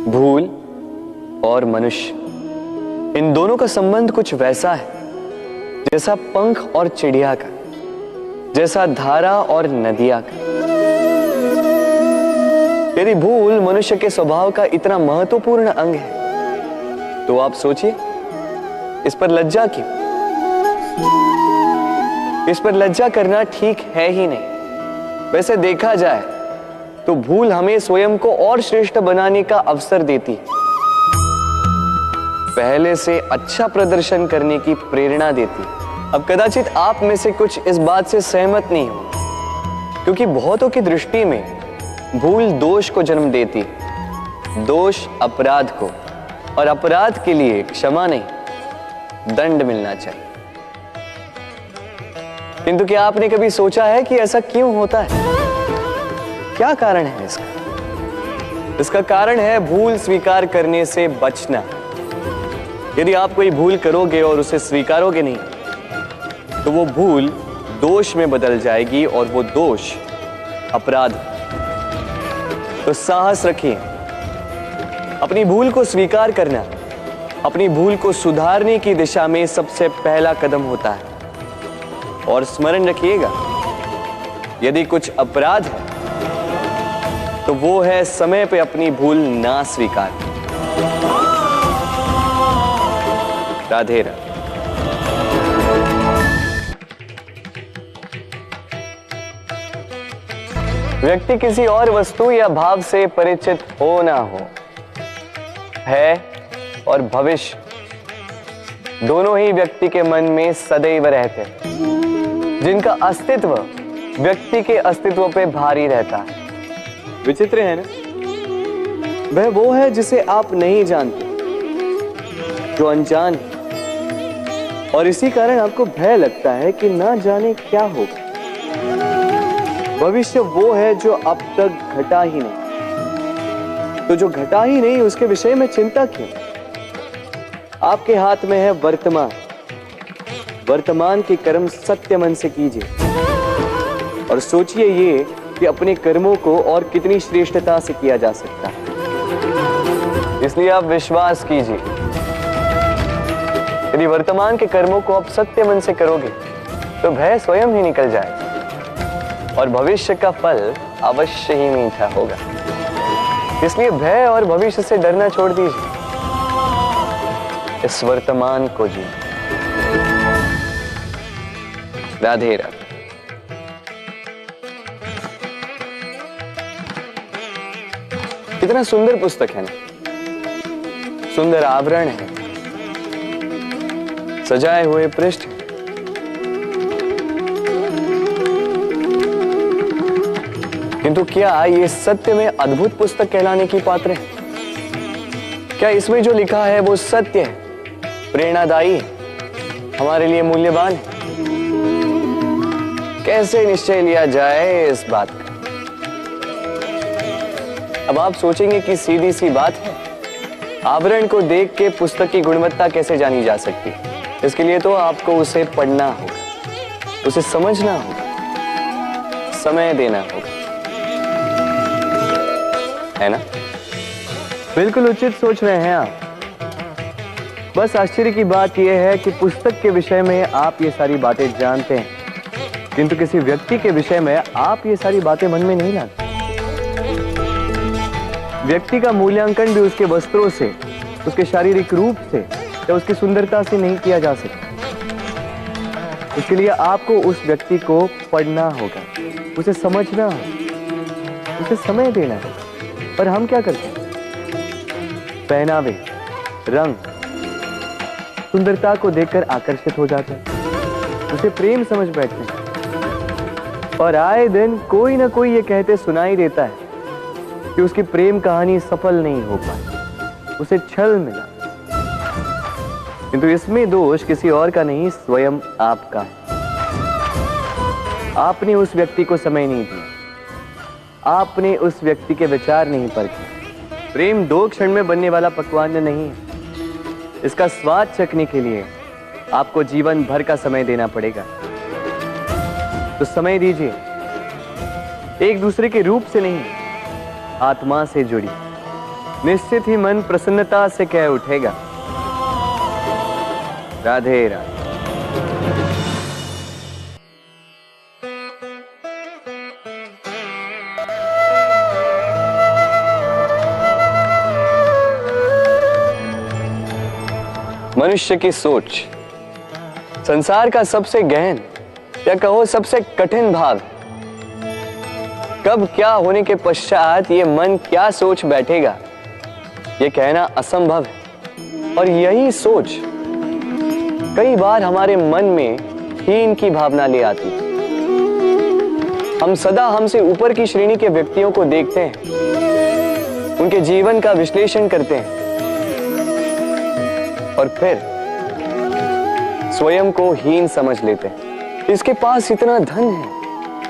भूल और मनुष्य, इन दोनों का संबंध कुछ वैसा है जैसा पंख और चिड़िया का, जैसा धारा और नदिया का। यदि भूल मनुष्य के स्वभाव का इतना महत्वपूर्ण अंग है तो आप सोचिए, इस पर लज्जा क्यों? इस पर लज्जा करना ठीक है ही नहीं। वैसे देखा जाए तो भूल हमें स्वयं को और श्रेष्ठ बनाने का अवसर देती है, पहले से अच्छा प्रदर्शन करने की प्रेरणा देती है। अब कदाचित आप में से कुछ इस बात से सहमत नहीं हो, क्योंकि बहुतों की दृष्टि में भूल दोष को जन्म देती है, दोष अपराध को, और अपराध के लिए क्षमा नहीं, दंड मिलना चाहिए। किंतु क्या आपने कभी सोचा है कि ऐसा क्यों होता है? क्या कारण है इसका? इसका कारण है भूल स्वीकार करने से बचना। यदि आप कोई भूल करोगे और उसे स्वीकारोगे नहीं तो वो भूल दोष में बदल जाएगी और वो दोष अपराध। तो साहस रखिए, अपनी भूल को स्वीकार करना अपनी भूल को सुधारने की दिशा में सबसे पहला कदम होता है। और स्मरण रखिएगा, यदि कुछ अपराध है तो वो है समय पे अपनी भूल ना स्वीकार। राधे राधे। व्यक्ति किसी और वस्तु या भाव से परिचित हो ना हो, है और भविष्य दोनों ही व्यक्ति के मन में सदैव रहते हैं, जिनका अस्तित्व व्यक्ति के अस्तित्व पे भारी रहता है। विचित्र है ना? वह वो है जिसे आप नहीं जानते, जो अनजान है, और इसी कारण आपको भय लगता है कि ना जाने क्या होगा। भविष्य वो है जो अब तक घटा ही नहीं, तो जो घटा ही नहीं उसके विषय में चिंता क्यों? आपके हाथ में है वर्तमान। वर्तमान के कर्म सत्य मन से कीजिए और सोचिए ये कि अपने कर्मों को और कितनी श्रेष्ठता से किया जा सकता है। इसलिए आप विश्वास कीजिए, यदि वर्तमान के कर्मों को आप सत्य मन से करोगे तो भय स्वयं ही निकल जाएगा और भविष्य का फल अवश्य ही मीठा होगा। इसलिए भय और भविष्य से डरना छोड़ दीजिए, इस वर्तमान को जी। राधे राधे। कितना सुंदर पुस्तक है ना, सुंदर आवरण है, सजाए हुए पृष्ठ। किंतु क्या ये सत्य में अद्भुत पुस्तक कहलाने की पात्र है? क्या इसमें जो लिखा है वो सत्य है, प्रेरणादायी है, हमारे लिए मूल्यवान है? कैसे निश्चय लिया जाए इस बात का? अब आप सोचेंगे कि सीधी सी बात है, आवरण को देख के पुस्तक की गुणवत्ता कैसे जानी जा सकती है? इसके लिए तो आपको उसे पढ़ना होगा, उसे समझना होगा, समय देना होगा, है ना? बिल्कुल उचित सोच रहे हैं आप। बस आश्चर्य की बात यह है कि पुस्तक के विषय में आप ये सारी बातें जानते हैं, किंतु किसी व्यक्ति के विषय में आप ये सारी बातें मन में नहीं लाते। व्यक्ति का मूल्यांकन भी उसके वस्त्रों से, उसके शारीरिक रूप से या उसकी सुंदरता से नहीं किया जा सकता। उसके लिए आपको उस व्यक्ति को पढ़ना होगा, उसे समझना होगा, उसे समय देना होगा। पर हम क्या करते हैं? पहनावे, रंग, सुंदरता को देखकर आकर्षित हो जाते हैं, उसे प्रेम समझ बैठते हैं, और आए दिन कोई ना कोई ये कहते सुनाई देता है कि उसकी प्रेम कहानी सफल नहीं हो पाई, उसे छल मिला। किंतु इसमें दोष किसी और का नहीं, स्वयं आपका है। आपने उस व्यक्ति को समय नहीं दिया, आपने उस व्यक्ति के विचार नहीं परखे। प्रेम 2 क्षण में बनने वाला पकवान नहीं है, इसका स्वाद चखने के लिए आपको जीवन भर का समय देना पड़ेगा। तो समय दीजिए, एक दूसरे के रूप से नहीं, आत्मा से जुड़ी, निश्चित ही मन प्रसन्नता से कह उठेगा, राधे राधे। मनुष्य की सोच संसार का सबसे गहन या कहो सबसे कठिन भाव। कब क्या होने के पश्चात ये मन क्या सोच बैठेगा, ये कहना असंभव है। और यही सोच कई बार हमारे मन में हीन की भावना ले आती है। हम सदा हमसे ऊपर की श्रेणी के व्यक्तियों को देखते हैं, उनके जीवन का विश्लेषण करते हैं और फिर स्वयं को हीन समझ लेते हैं। इसके पास इतना धन है,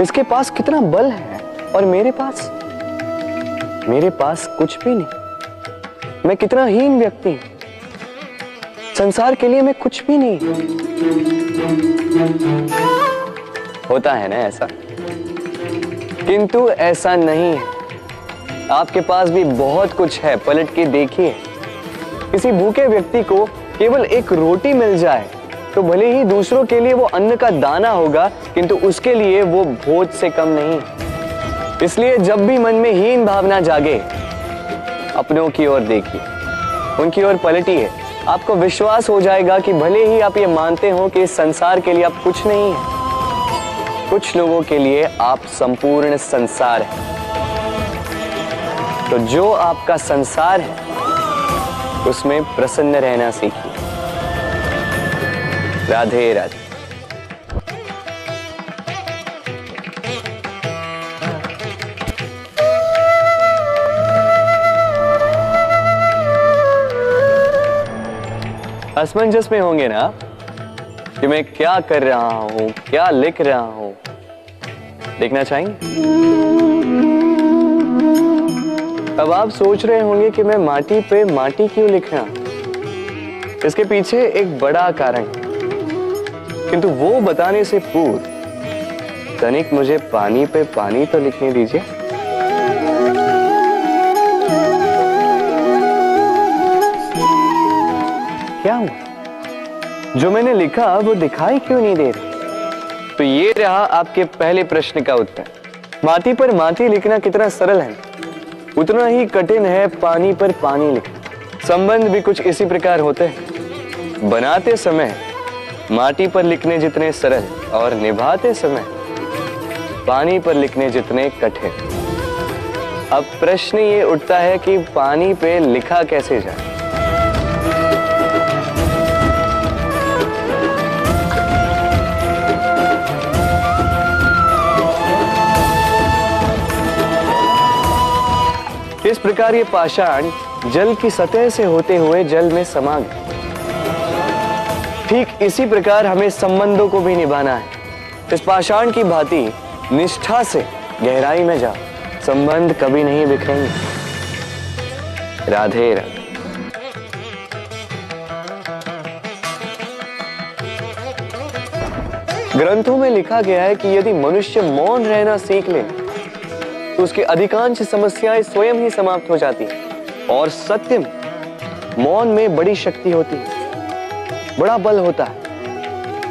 इसके पास कितना बल है, और मेरे पास कुछ भी नहीं। मैं कितना हीन व्यक्ति हूं, संसार के लिए मैं कुछ भी नहीं। होता है ना ऐसा, किंतु ऐसा नहीं है। आपके पास भी बहुत कुछ है, पलट के देखिए। किसी भूखे व्यक्ति को केवल एक रोटी मिल जाए तो भले ही दूसरों के लिए वो अन्न का दाना होगा, किंतु उसके लिए वो भोज से कम नहीं। इसलिए जब भी मन में हीन भावना जागे, अपनों की ओर देखिए, उनकी ओर पलटिए। आपको विश्वास हो जाएगा कि भले ही आप ये मानते हो कि इस संसार के लिए आप कुछ नहीं है, कुछ लोगों के लिए आप संपूर्ण संसार हैं। तो जो आपका संसार है उसमें प्रसन्न रहना सीखिए। राधे राधे। असमंजस में होंगे ना कि मैं क्या कर रहा हूं, क्या लिख रहा हूं, देखना चाहेंगे? अब आप सोच रहे होंगे कि मैं माटी पे माटी क्यों लिख रहा हूं। इसके पीछे एक बड़ा कारण है, किंतु वो बताने से पूर्व तनिक मुझे पानी पे पानी तो लिखने दीजिए। क्या हुआ? जो मैंने लिखा वो दिखाई क्यों नहीं दे रहा? तो ये रहा आपके पहले प्रश्न का उत्तर। माटी पर माटी लिखना कितना सरल है, उतना ही कठिन है पानी पर पानी लिखना। संबंध भी कुछ इसी प्रकार होते हैं। बनाते समय माटी पर लिखने जितने सरल और निभाते समय पानी पर लिखने जितने कठिन। अब प्रश्न ये उठता है कि पानी पे लिखा कैसे जाए। इस प्रकार ये पाषाण जल की सतह से होते हुए जल में समा गए। ठीक इसी प्रकार हमें संबंधों को भी निभाना है। इस पाषाण की भांति निष्ठा से गहराई में जाओ, संबंध कभी नहीं बिखरेंगे। राधे राधे। ग्रंथों में लिखा गया है कि यदि मनुष्य मौन रहना सीख ले तो उसकी अधिकांश समस्याएं स्वयं ही समाप्त हो जाती हैं। और सत्य में मौन में बड़ी शक्ति होती है, बड़ा बल होता है,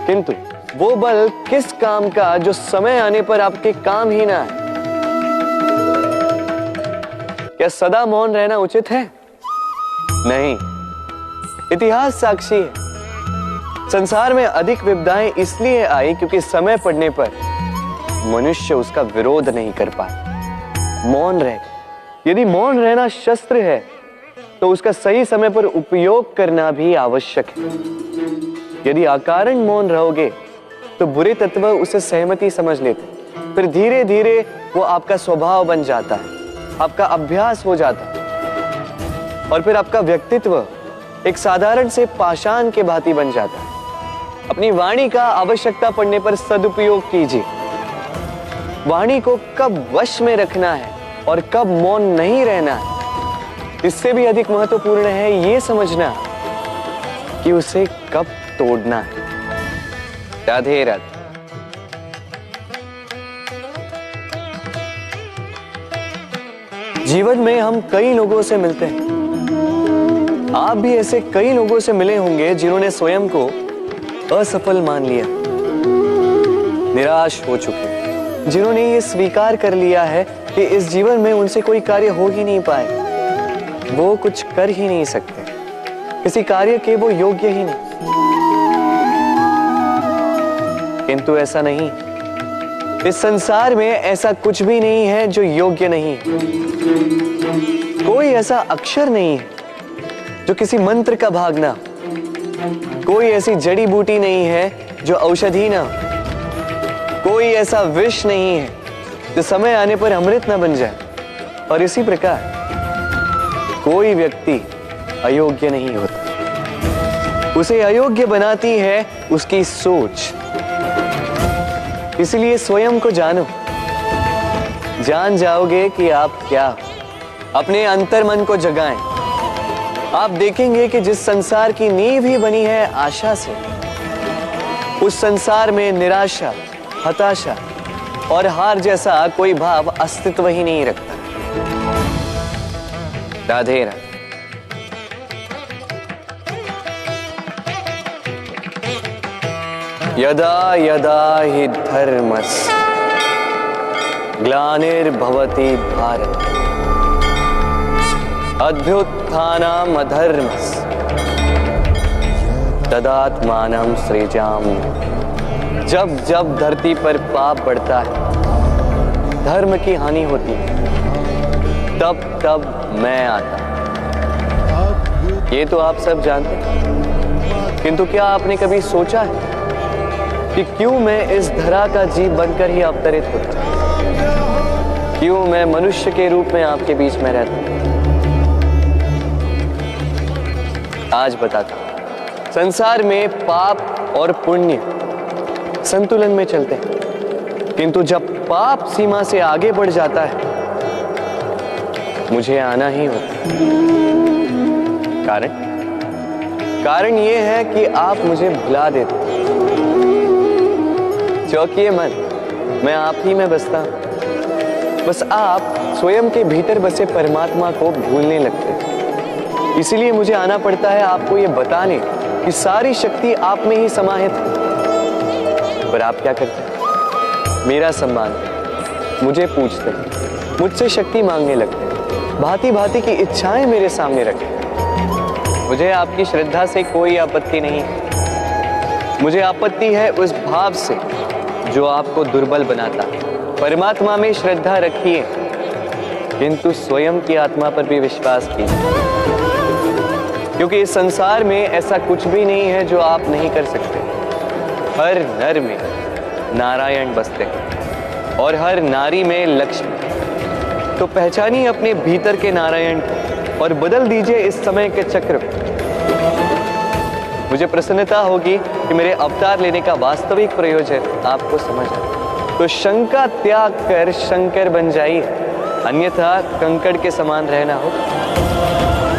किंतु वो बल किस काम का जो समय आने पर आपके काम ही ना है। क्या सदा मौन रहना उचित है? नहीं। इतिहास साक्षी है। संसार में अधिक विपदाएं इसलिए आई क्योंकि समय पड़ने पर मनुष्य उसका विरोध नहीं कर पाए, मौन रहे। यदि मौन रहना शस्त्र है तो उसका सही समय पर उपयोग करना भी आवश्यक है। यदि अकारण मौन रहोगे तो बुरे तत्व उसे सहमति समझ लेते, फिर धीरे धीरे वो आपका स्वभाव बन जाता है, आपका अभ्यास हो जाता है, और फिर आपका व्यक्तित्व एक साधारण से पाषाण के भांति बन जाता है। अपनी वाणी का आवश्यकता पड़ने पर सदुपयोग कीजिए। वाणी को कब वश में रखना है और कब मौन नहीं रहना है, इससे भी अधिक महत्वपूर्ण है ये समझना कि उसे कब तोड़ना है। राधे राधे। जीवन में हम कई लोगों से मिलते हैं, आप भी ऐसे कई लोगों से मिले होंगे जिन्होंने स्वयं को असफल मान लिया, निराश हो चुके, जिन्होंने ये स्वीकार कर लिया है कि इस जीवन में उनसे कोई कार्य हो ही नहीं पाए, वो कुछ कर ही नहीं सकते, किसी कार्य के वो योग्य ही नहीं। किंतु ऐसा नहीं, इस संसार में ऐसा कुछ भी नहीं है जो योग्य नहीं। कोई ऐसा अक्षर नहीं है जो किसी मंत्र का भाग ना, कोई ऐसी जड़ी बूटी नहीं है जो औषधि ना, कोई ऐसा विष नहीं है जो समय आने पर अमृत ना बन जाए। और इसी प्रकार कोई व्यक्ति अयोग्य नहीं होता, उसे अयोग्य बनाती है उसकी सोच। इसलिए स्वयं को जानो, जान जाओगे कि आप क्या, अपने अंतर मन को जगाएं। आप देखेंगे कि जिस संसार की नींव ही बनी है आशा से, उस संसार में निराशा, हताशा और हार जैसा कोई भाव अस्तित्व ही नहीं रखता। राधे राधे। यदा यदा हि धर्मस्य ग्लानिर्भवति भारत अभ्युत्थानम् अधर्मस्य तदात्मानं सृजामि। जब जब धरती पर पाप बढ़ता है, धर्म की हानि होती है, तब तब मैं आता। ये तो आप सब जानते हैं, किंतु क्या आपने कभी सोचा है कि क्यों मैं इस धरा का जीव बनकर ही अवतरित होता, क्यों मैं मनुष्य के रूप में आपके बीच में रहता हूं? आज बताता हूं। संसार में पाप और पुण्य संतुलन में चलते हैं, किंतु जब पाप सीमा से आगे बढ़ जाता है, मुझे आना ही होता। कारण यह है कि आप मुझे भुला देते। चौकिए मन, मैं आप ही में बसता हूं। बस आप स्वयं के भीतर बसे परमात्मा को भूलने लगते हैं। इसीलिए मुझे आना पड़ता है आपको ये बताने कि सारी शक्ति आप में ही समाहित है। पर आप क्या करते हैं? मेरा सम्मान, मुझे पूछते हैं, मुझसे शक्ति मांगने लगते हैं, भांति भांति की इच्छाएं मेरे सामने रखते हैं। मुझे आपकी श्रद्धा से कोई आपत्ति नहीं है। मुझे आपत्ति है उस भाव से जो आपको दुर्बल बनाता है। परमात्मा में श्रद्धा रखिए, किंतु स्वयं की आत्मा पर भी विश्वास कीजिए, क्योंकि इस संसार में ऐसा कुछ भी नहीं है जो आप नहीं कर सकते। हर नर में नारायण बसते हैं और हर नारी में लक्ष्मी। तो पहचानिए अपने भीतर के नारायण को और बदल दीजिए इस समय के चक्र को। मुझे प्रसन्नता होगी कि मेरे अवतार लेने का वास्तविक प्रयोजन आपको समझ आए। तो शंका त्याग कर शंकर बन जाइए, अन्यथा कंकड़ के समान रहना हो।